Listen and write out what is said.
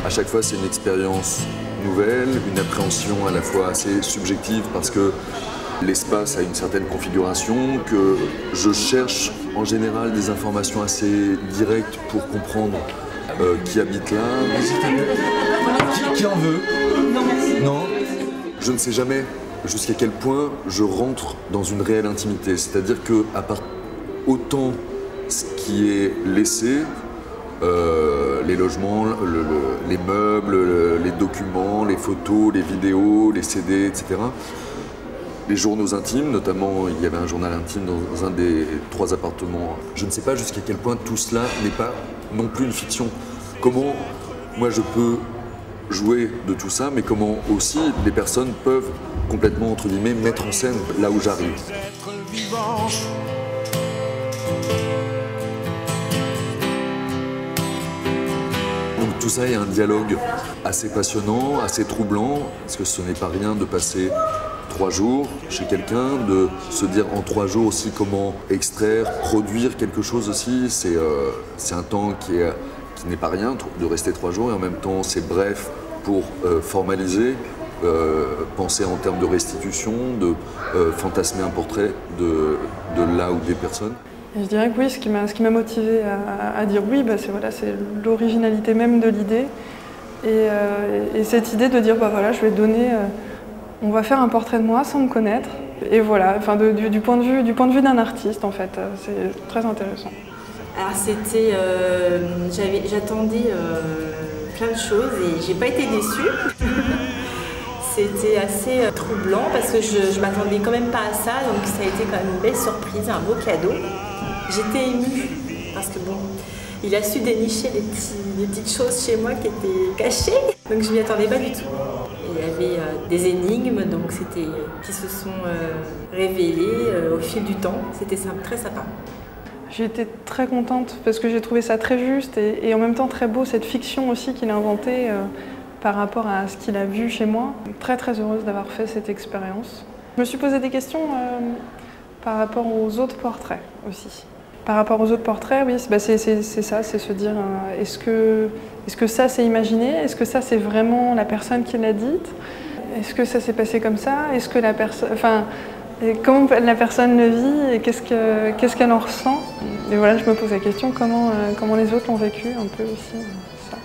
À chaque fois, c'est une expérience nouvelle, une appréhension à la fois assez subjective parce que l'espace a une certaine configuration, que je cherche en général des informations assez directes pour comprendre qui habite là. Qui en veut? Non. Je ne sais jamais jusqu'à quel point je rentre dans une réelle intimité. C'est-à-dire que à part autant ce qui est laissé, les logements, les meubles, les documents, les photos, les vidéos, les CD, etc. Les journaux intimes, notamment il y avait un journal intime dans un des 3 appartements. Je ne sais pas jusqu'à quel point tout cela n'est pas non plus une fiction. Comment moi je peux jouer de tout ça, mais comment aussi les personnes peuvent complètement, entre guillemets, mettre en scène là où j'arrive. Donc tout ça est un dialogue assez passionnant, assez troublant, parce que ce n'est pas rien de passer 3 jours chez quelqu'un, de se dire en 3 jours aussi comment extraire, produire quelque chose aussi. C'est un temps qui n'est pas rien de rester 3 jours et en même temps c'est bref pour formaliser, penser en termes de restitution, de fantasmer un portrait de là ou des personnes. Et je dirais que oui, ce qui m'a motivée à dire oui, bah c'est l'originalité même de l'idée et cette idée de dire bah voilà, je vais donner, on va faire un portrait de moi sans me connaître et voilà, enfin du point de vue d'un artiste en fait, c'est très intéressant. Alors c'était, j'attendais plein de choses et j'ai pas été déçue. C'était assez troublant parce que je m'attendais quand même pas à ça, donc ça a été quand même une belle surprise, un beau cadeau. J'étais émue parce que bon, il a su dénicher des petites choses chez moi qui étaient cachées, donc je m'y attendais pas du tout. Il y avait des énigmes donc qui se sont révélées au fil du temps, c'était très sympa. J'ai été très contente parce que j'ai trouvé ça très juste et en même temps très beau, cette fiction aussi qu'il a inventée par rapport à ce qu'il a vu chez moi. Très très heureuse d'avoir fait cette expérience. Je me suis posé des questions par rapport aux autres portraits aussi. Par rapport aux autres portraits, oui, c'est ça, c'est se dire est-ce que ça c'est imaginé? Est-ce que ça c'est vraiment la personne qui l'a dite? Est-ce que ça s'est passé comme ça? Est-ce que la personne, enfin, comment la personne le vit et qu'est-ce qu'elle en ressent? Et voilà, je me pose la question comment les autres l'ont vécu un peu aussi, ça.